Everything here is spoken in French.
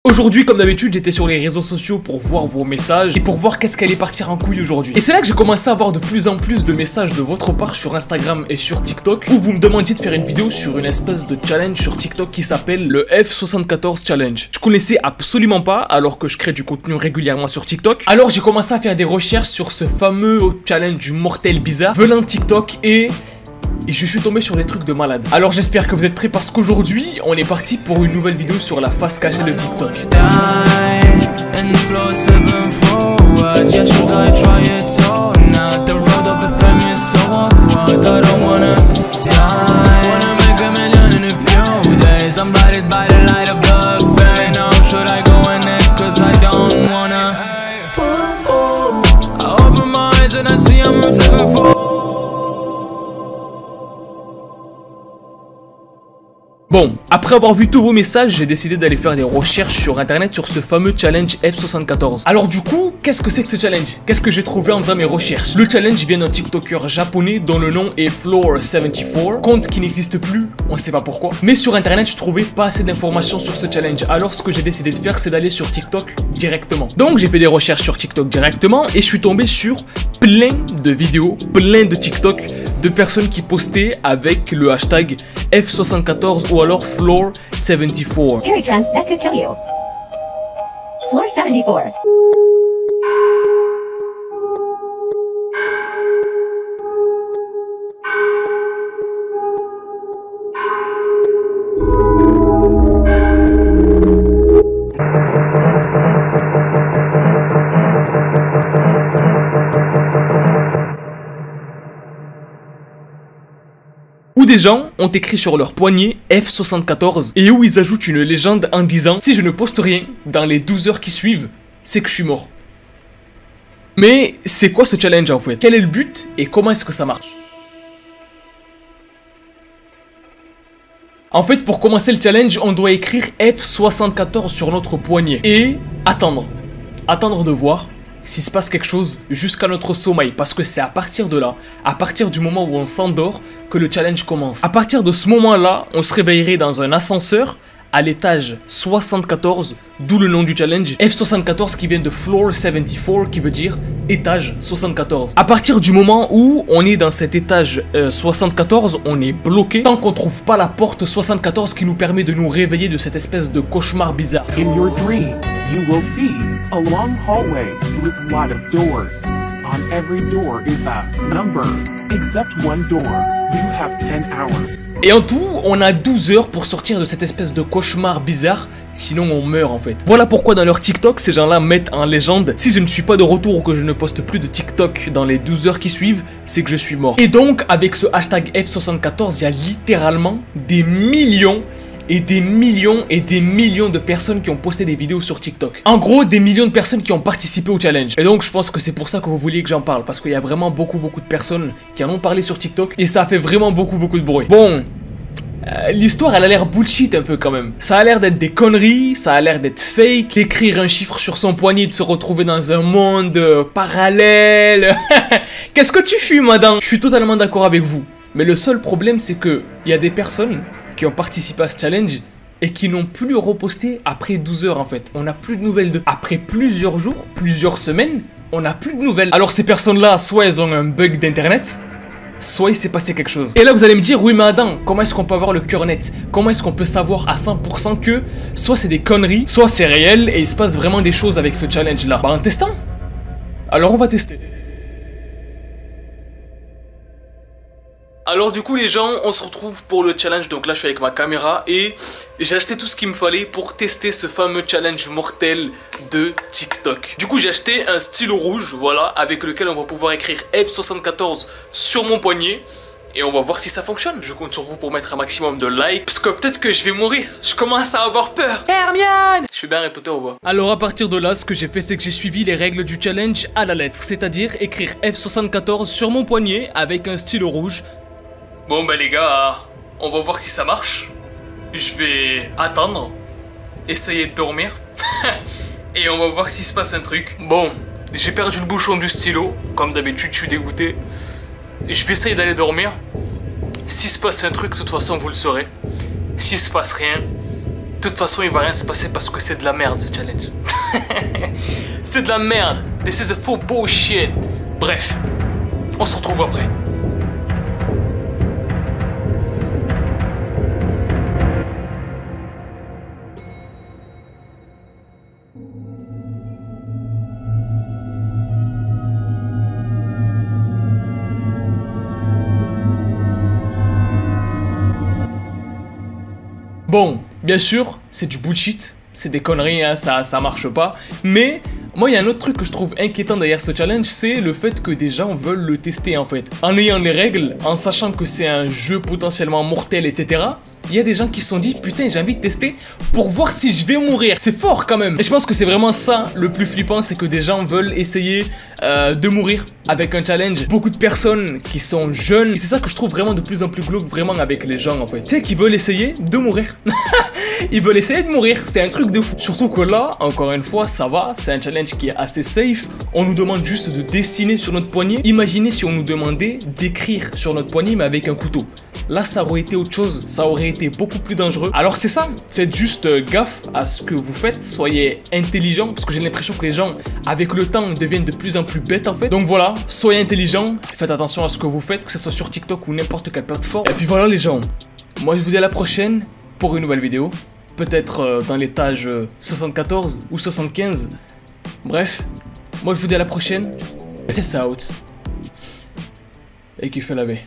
Aujourd'hui, comme d'habitude, j'étais sur les réseaux sociaux pour voir vos messages et pour voir qu'est-ce qu'allait partir en couille aujourd'hui. Et c'est là que j'ai commencé à avoir de plus en plus de messages de votre part sur Instagram et sur TikTok où vous me demandiez de faire une vidéo sur une espèce de challenge sur TikTok qui s'appelle le F74 Challenge. Je connaissais absolument pas alors que je crée du contenu régulièrement sur TikTok. Alors j'ai commencé à faire des recherches sur ce fameux challenge mortel bizarre venant de TikTok et je suis tombé sur des trucs de malade. Alors j'espère que vous êtes prêts parce qu'aujourd'hui on est parti pour une nouvelle vidéo sur la face cachée de TikTok. Bon, après avoir vu tous vos messages, j'ai décidé d'aller faire des recherches sur internet sur ce fameux challenge F74. Alors du coup, qu'est-ce que c'est que ce challenge? Qu'est-ce que j'ai trouvé en faisant mes recherches? Le challenge vient d'un TikToker japonais dont le nom est Floor74, compte qui n'existe plus, on sait pas pourquoi. Mais sur internet, je trouvais pas assez d'informations sur ce challenge. Alors ce que j'ai décidé de faire, c'est d'aller sur TikTok directement. Donc j'ai fait des recherches sur TikTok directement et je suis tombé sur plein de vidéos, plein de TikTok de personnes qui postaient avec le hashtag F74 ou alors Floor74. Scary trends that could kill you. Floor74. Où des gens ont écrit sur leur poignet F74 et où ils ajoutent une légende en disant si je ne poste rien dans les 12 heures qui suivent, c'est que je suis mort. Mais c'est quoi ce challenge en fait? Quel est le but et comment est-ce que ça marche? En fait, pour commencer le challenge, on doit écrire F74 sur notre poignet et attendre. Attendre de voir s'il se passe quelque chose jusqu'à notre sommeil, parce que c'est à partir de là, à partir du moment où on s'endort, que le challenge commence. À partir de ce moment-là, on se réveillerait dans un ascenseur à l'étage 74, d'où le nom du challenge, F74 qui vient de Floor 74, qui veut dire étage 74. À partir du moment où on est dans cet étage 74, on est bloqué tant qu'on trouve pas la porte 74 qui nous permet de nous réveiller de cette espèce de cauchemar bizarre. In your dream, you will see a long hallway with a lot of doors. On every door is a number. Except one door, you have 10 hours. Et en tout, on a 12 heures pour sortir de cette espèce de cauchemar bizarre, sinon on meurt en fait. Voilà pourquoi dans leur TikTok, ces gens-là mettent en légende: si je ne suis pas de retour ou que je ne poste plus de TikTok dans les 12 heures qui suivent, c'est que je suis mort. Et donc, avec ce hashtag F74, il y a littéralement des millions et des millions et des millions de personnes qui ont posté des vidéos sur TikTok. En gros, des millions de personnes qui ont participé au challenge. Et donc, je pense que c'est pour ça que vous vouliez que j'en parle, parce qu'il y a vraiment beaucoup de personnes qui en ont parlé sur TikTok et ça a fait vraiment beaucoup de bruit. Bon, l'histoire, elle a l'air bullshit un peu quand même. Ça a l'air d'être des conneries, ça a l'air d'être fake. D'écrire un chiffre sur son poignet, de se retrouver dans un monde parallèle. Qu'est-ce que tu fumes, madame? Je suis totalement d'accord avec vous. Mais le seul problème, c'est que il y a des personnes qui ont participé à ce challenge et qui n'ont plus reposté après 12 heures en fait. On n'a plus de nouvelles d'eux. Après plusieurs jours, plusieurs semaines, on n'a plus de nouvelles. Alors ces personnes-là, soit elles ont un bug d'internet, soit il s'est passé quelque chose. Et là vous allez me dire, oui mais Adam, comment est-ce qu'on peut avoir le cœur net? Comment est-ce qu'on peut savoir à 100% que soit c'est des conneries, soit c'est réel et il se passe vraiment des choses avec ce challenge-là? Bah en testant. Alors on va tester. Alors du coup les gens, on se retrouve pour le challenge. Donc là je suis avec ma caméra et j'ai acheté tout ce qu'il me fallait pour tester ce fameux challenge mortel de TikTok. Du coup j'ai acheté un stylo rouge, voilà, avec lequel on va pouvoir écrire F74 sur mon poignet. Et on va voir si ça fonctionne. Je compte sur vous pour mettre un maximum de likes, parce que peut-être que je vais mourir. Je commence à avoir peur. Hermione! Je suis bien Harry Potter ou pas? Alors à partir de là, ce que j'ai fait, c'est que j'ai suivi les règles du challenge à la lettre. C'est-à-dire écrire F74 sur mon poignet avec un stylo rouge. Bon bah les gars, on va voir si ça marche. Je vais attendre, essayer de dormir et on va voir s'il se passe un truc. Bon, j'ai perdu le bouchon du stylo, comme d'habitude je suis dégoûté. Je vais essayer d'aller dormir. S'il se passe un truc, de toute façon vous le saurez. S'il se passe rien, De toute façon, il va rien se passer parce que c'est de la merde ce challenge. C'est de la merde. This is a full bullshit. Bref, on se retrouve après. Bon, bien sûr, c'est du bullshit, c'est des conneries, hein, ça marche pas. Mais moi, il y a un autre truc que je trouve inquiétant derrière ce challenge, c'est le fait que des gens veulent le tester en fait. En ayant les règles, en sachant que c'est un jeu potentiellement mortel, etc. Il y a des gens qui se sont dit, putain, j'ai envie de tester pour voir si je vais mourir. C'est fort quand même. Et je pense que c'est vraiment ça le plus flippant, c'est que des gens veulent essayer de mourir avec un challenge. Beaucoup de personnes qui sont jeunes, et c'est ça que je trouve vraiment de plus en plus glauque vraiment avec les gens en fait. Tu sais, qui veulent essayer de mourir. Ils veulent essayer de mourir, c'est un truc de fou. Surtout que là, encore une fois, ça va, c'est un challenge qui est assez safe. On nous demande juste de dessiner sur notre poignet. Imaginez si on nous demandait d'écrire sur notre poignet mais avec un couteau. Là, ça aurait été autre chose, ça aurait été beaucoup plus dangereux. Alors c'est ça, faites juste gaffe à ce que vous faites, soyez intelligents, parce que j'ai l'impression que les gens, avec le temps, deviennent de plus en plus bêtes en fait. Donc voilà, soyez intelligents, faites attention à ce que vous faites, que ce soit sur TikTok ou n'importe quelle plateforme. Et puis voilà les gens, moi je vous dis à la prochaine pour une nouvelle vidéo, peut-être dans l'étage 74 ou 75. Bref, moi je vous dis à la prochaine, peace out, et kiffez la vie.